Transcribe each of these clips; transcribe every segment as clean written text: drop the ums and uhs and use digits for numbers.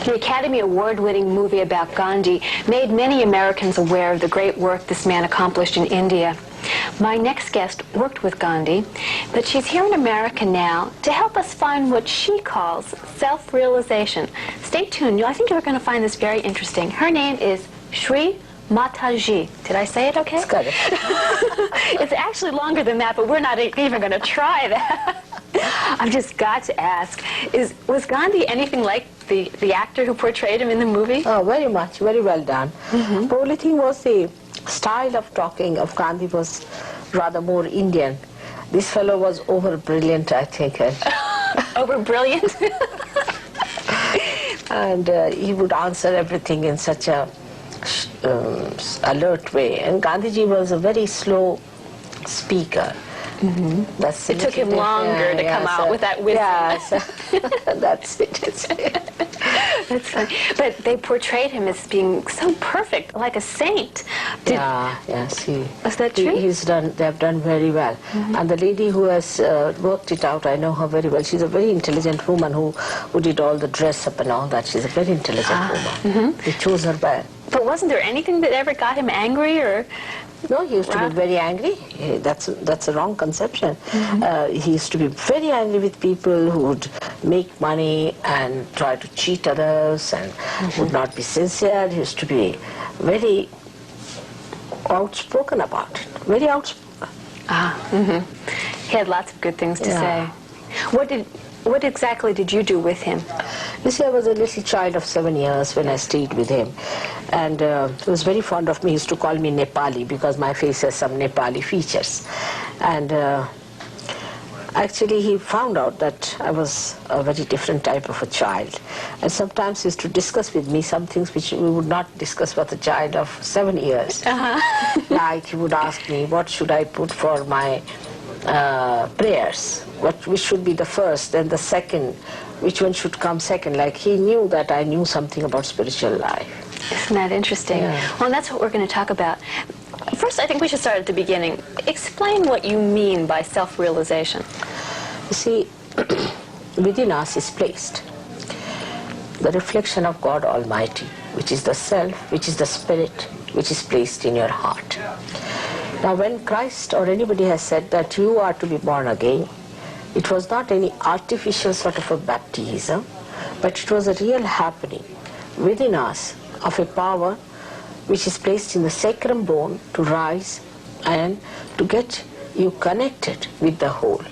The Academy Award-winning movie about Gandhi made many Americans aware of the great work this man accomplished in India. My next guest worked with Gandhi, but she's here in America now to help us find what she calls self-realization. Stay tuned. I think you're going to find this very interesting. Her name is Shree Mata. Did I say it okay? It's good. It's actually longer than that, but we're not even going to try that. I've just got to ask, was Gandhi anything like the actor who portrayed him in the movie? Oh, very much. Very well done. Mm-hmm. The only thing was the style of talking of Gandhi was rather more Indian. This fellow was over-brilliant, I think. Over-brilliant? And he would answer everything in such a alert way. And Gandhiji was a very slow speaker. Mm-hmm. That's it took him longer to come out with that wisdom. Yes, that's it. That's funny. But they portrayed him as being so perfect, like a saint. Yes. Was that true? They have done very well. Mm-hmm. And the lady who has worked it out, I know her very well. She's a very intelligent woman who did all the dress up and all that. She's a very intelligent woman. Mm-hmm. They chose her well. But wasn't there anything that ever got him angry, or? No, he used to be very angry. That's a wrong conception. Mm-hmm. He used to be very angry with people who would make money and try to cheat others and would not be sincere. He used to be very outspoken about it. Very outspoken. He had lots of good things to say. What exactly did you do with him? You see, I was a little child of 7 years when I stayed with him. And he was very fond of me. He used to call me Nepali because my face has some Nepali features. And actually, he found out that I was a very different type of a child. And sometimes he used to discuss with me some things which we would not discuss with a child of 7 years. Like he would ask me, what should I put for my prayers? Which should be the first, then the second, which one should come second? Like he knew that I knew something about spiritual life. Isn't that interesting? Yeah. Well, that's what we're going to talk about. First, I think we should start at the beginning. Explain what you mean by self-realization. You see, within us is placed the reflection of God Almighty, which is the self, which is the spirit, which is placed in your heart. Now, when Christ or anybody has said that you are to be born again, it was not any artificial sort of a baptism, but it was a real happening within us of a power which is placed in the sacrum bone to rise and to get you connected with the whole.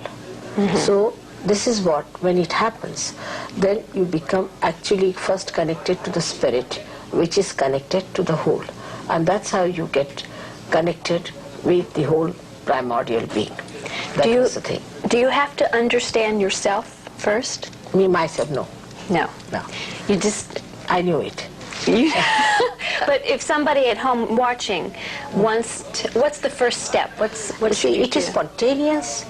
So this is what, when it happens, then you become actually first connected to the spirit, which is connected to the whole. And that's how you get connected with the whole primordial being. That is the thing. Do you have to understand yourself first? Me, myself, no. No. No. You just... I knew it. But if somebody at home watching wants to, what's the first step? What should you do? It is spontaneous.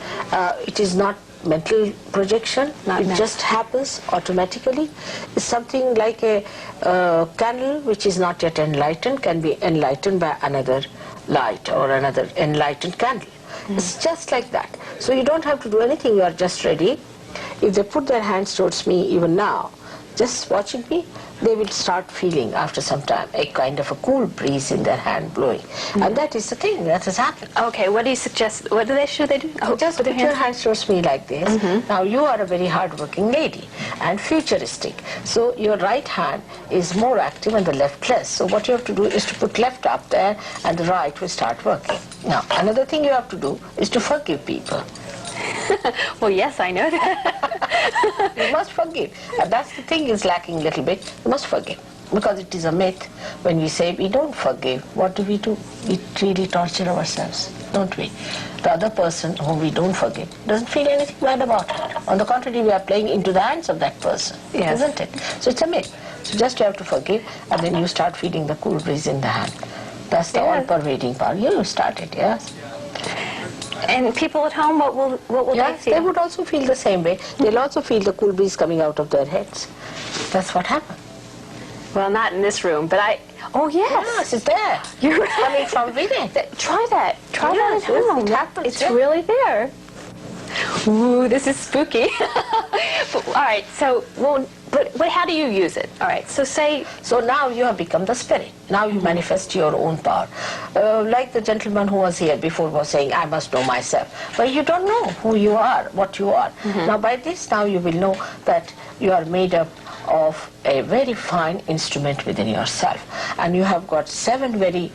It is not mental projection. Just happens automatically. It's something like a candle which is not yet enlightened can be enlightened by another light or another enlightened candle. It's just like that. So you don't have to do anything. You are just ready. If they put their hands towards me even now, just watching me, they will start feeling after some time a kind of a cool breeze in their hand blowing. And that is the thing that has happened. Okay, what do you suggest? What should they do? Just put your hands towards me like this. Now you are a very hard-working lady and futuristic. So your right hand is more active and the left less. So what you have to do is to put left up there and the right will start working. Now another thing you have to do is to forgive people. Well, yes, I know that. You must forgive. And that's the thing is lacking a little bit. You must forgive. Because it is a myth. When we say we don't forgive, what do? We really torture ourselves, don't we? The other person whom we don't forgive doesn't feel anything bad about it. On the contrary, we are playing into the hands of that person, isn't it? So it's a myth. So just you have to forgive, and then you start feeling the cool breeze in the hand. That's the all-pervading power. You started, yes? And people at home, what will they feel? They would also feel the same way. They'll also feel the cool breeze coming out of their heads. That's what happened. Well, not in this room, but oh, yes. Yes, it's there. You're right. Coming from within. Try that. Try that at home. It happens. It's really there. Ooh, this is spooky. All right, so, well, but how do you use it? All right, so say... So now you have become the spirit. Now you manifest your own power. Like the gentleman who was here before was saying, I must know myself. But you don't know who you are, what you are. Now by this, now you will know that you are made up of a very fine instrument within yourself. And you have got 7 very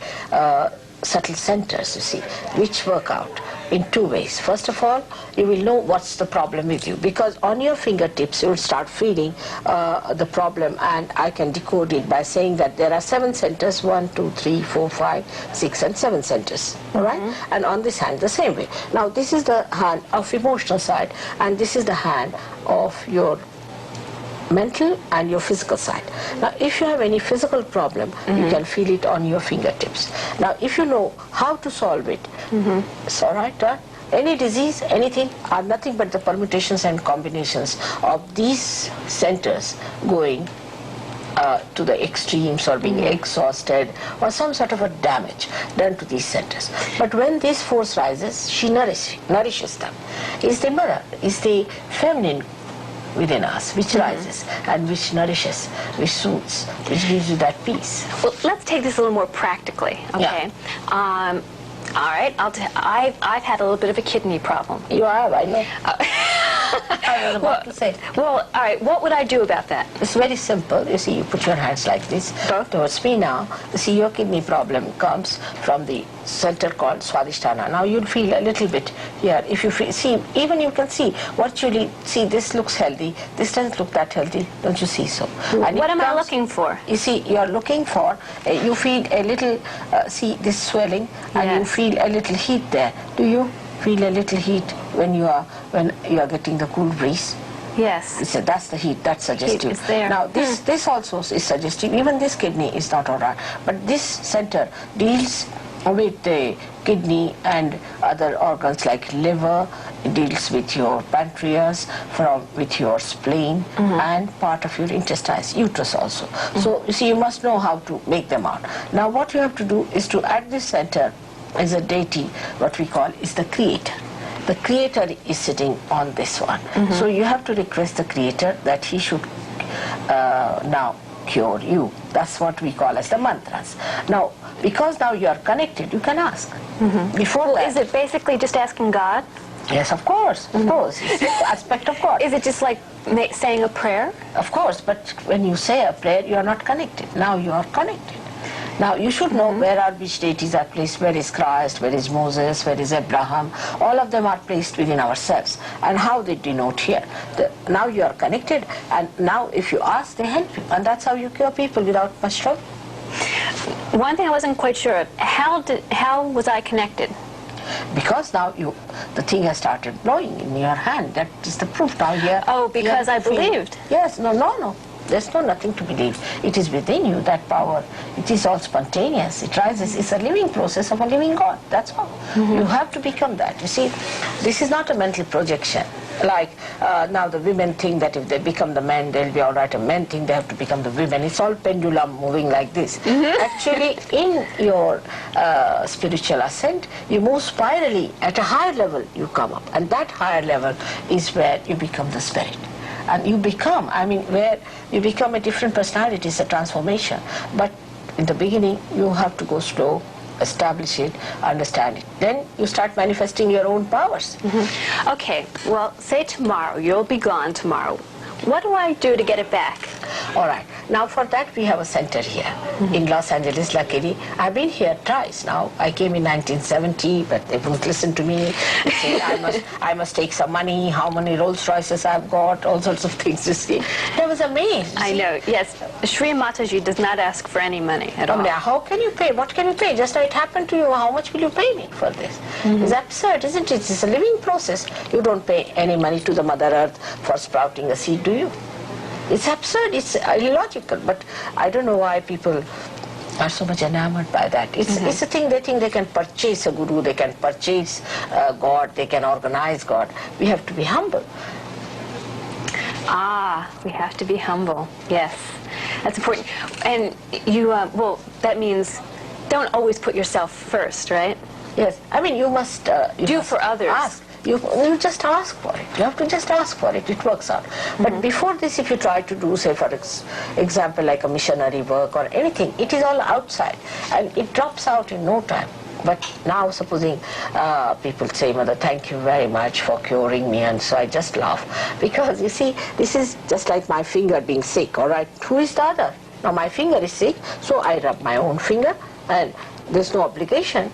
subtle centers, you see, which work out in 2 ways. First of all, you will know what's the problem with you, because on your fingertips you will start feeling the problem, and I can decode it by saying that there are 7 centers, 1, 2, 3, 4, 5, 6 and 7 centers, all right? And on this hand the same way. Now this is the hand of emotional side, and this is the hand of your mental and your physical side. Now if you have any physical problem, you can feel it on your fingertips. Now if you know how to solve it, it's all right, any disease, anything, are nothing but the permutations and combinations of these centers going to the extremes, or being exhausted, or some sort of a damage done to these centers. But when this force rises, she nourishes them. Is the mother, is the feminine within us, which rises and which nourishes, which soothes, which gives you that peace. Well, let's take this a little more practically, okay? Yeah. All right, I've had a little bit of a kidney problem. You have, I know. I was about to say. Well, all right, what would I do about that? It's very simple. You see, you put your hands like this towards me now. You see, your kidney problem comes from the center called Swadhisthana. Now you'll feel a little bit here. If you feel, see, even you can see, virtually, see, this looks healthy, this doesn't look that healthy. Don't you see so? And what am I looking for? You see, you're looking for, you feel a little, see this swelling, and you feel a little heat there. Do you feel a little heat when you are getting the cool breeze? Yes. So that's the heat, that's suggestive. Heat is there. Now this also is suggestive. Even this kidney is not alright, but this center deals with the kidney and other organs like liver. It deals with your pancreas, with your spleen, and part of your intestines, uterus also. So you see, you must know how to make them out. Now what you have to do is to, at this center is a deity, what we call is the creator. The creator is sitting on this one. So you have to request the creator that he should now cure you. That's what we call as the mantras. Now, because now you are connected, you can ask. Before that, is it basically just asking God? Yes, of course, of course. It's the aspect of God. Is it just like saying a prayer? Of course, but when you say a prayer, you are not connected. Now you are connected. Now you should know where are which deities are placed, where is Christ, where is Moses, where is Abraham. All of them are placed within ourselves. And how they denote here. Now you are connected, and now if you ask, they help you. And that's how you cure people without much trouble. One thing I wasn't quite sure of, how was I connected? Because now the thing has started blowing in your hand. That is the proof now here. Oh, because I believed. Yes, no. There's nothing to believe. It is within you, that power. It is all spontaneous. It rises. It's a living process of a living God. That's all. You have to become that. You see, this is not a mental projection. Like now the women think that if they become the men, they'll be all right. And men think they have to become the women. It's all pendulum moving like this. Actually, in your spiritual ascent, you move spirally. At a higher level, you come up. And that higher level is where you become the spirit. And you become, where you become a different personality, it's a transformation. But in the beginning, you have to go slow, establish it, understand it. Then you start manifesting your own powers. Okay, well, say tomorrow, you'll be gone tomorrow. What do I do to get it back? All right. Now for that we have a center here in Los Angeles, luckily. I've been here twice now. I came in 1970, but they won't listen to me. They say I must take some money, how many Rolls Royces I've got, all sorts of things, you see. I was amazed. I know, yes. Shree Mata does not ask for any money at all. Now, how can you pay? What can you pay? Just like it happened to you, how much will you pay me for this? It's absurd, isn't it? It's a living process. You don't pay any money to the Mother Earth for sprouting a seed, do you? It's absurd, it's illogical, but I don't know why people are so much enamored by that. It's a thing, they think they can purchase a guru, they can purchase God, they can organize God. We have to be humble. We have to be humble, yes. That's important. And you, well, that means don't always put yourself first, right? Yes, you must... do for others. Ask. You just ask for it. You have to just ask for it. It works out. But before this, if you try to do, say, for example, like a missionary work or anything, it is all outside, and it drops out in no time. But now, supposing people say, Mother, thank you very much for curing me, and so I just laugh. Because, you see, this is just like my finger being sick, all right? Who is the other? Now, my finger is sick, so I rub my own finger, and there's no obligation.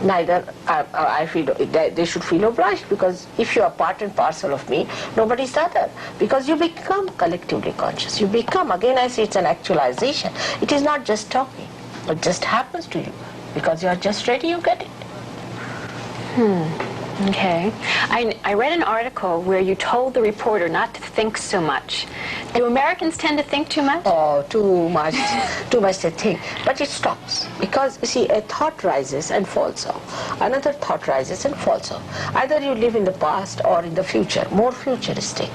Neither I feel they should feel obliged, because if you are part and parcel of me, nobody's the other. Because you become collectively conscious. You become, again I say, it's an actualization. It is not just talking. It just happens to you. Because you are just ready, you get it. Okay. I read an article where you told the reporter not to think so much. Do Americans tend to think too much? Oh, too much. Too much they think. But it stops. Because, you see, a thought rises and falls off. Another thought rises and falls off. Either you live in the past or in the future, more futuristic.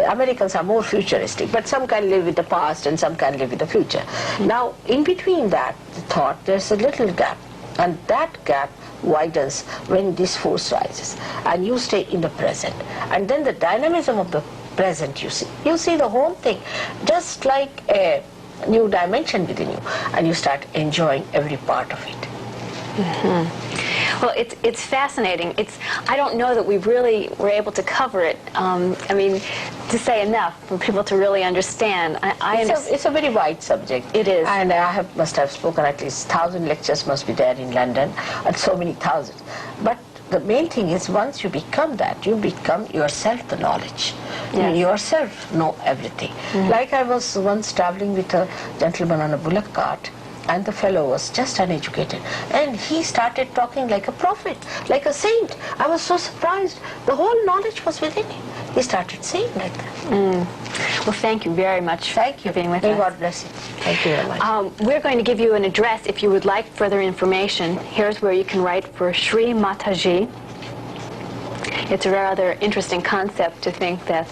Americans are more futuristic, but some can live with the past and some can live with the future. Now, in between that thought, there's a little gap. And that gap widens when this force rises, and you stay in the present, and then the dynamism of the present you see the whole thing just like a new dimension within you, and you start enjoying every part of it. Well, it's fascinating. I don't know that we really were able to cover it. I mean, to say enough for people to really understand. It's a very wide subject. It is. And I must have spoken at least 1,000 lectures must be there in London, and so many thousands. But the main thing is, once you become that, you become yourself the knowledge. Yes. You yourself know everything. Like I was once traveling with a gentleman on a bullock cart, and the fellow was just uneducated, and he started talking like a prophet, like a saint. I was so surprised. The whole knowledge was within him. He started saying like that. Well, thank you very much for being with us. May God bless you. Thank you very much. We're going to give you an address if you would like further information. Here's where you can write for Shree Mata. It's a rather interesting concept to think that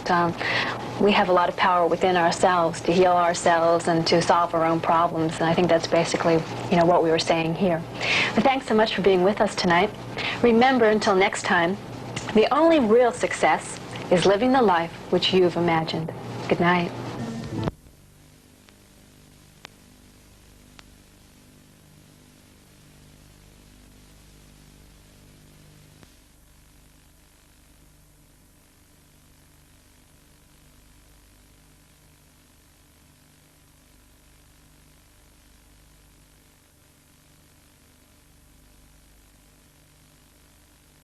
we have a lot of power within ourselves to heal ourselves and to solve our own problems, and I think that's basically, what we were saying here. But thanks so much for being with us tonight. Remember, until next time, the only real success is living the life which you've imagined. Good night.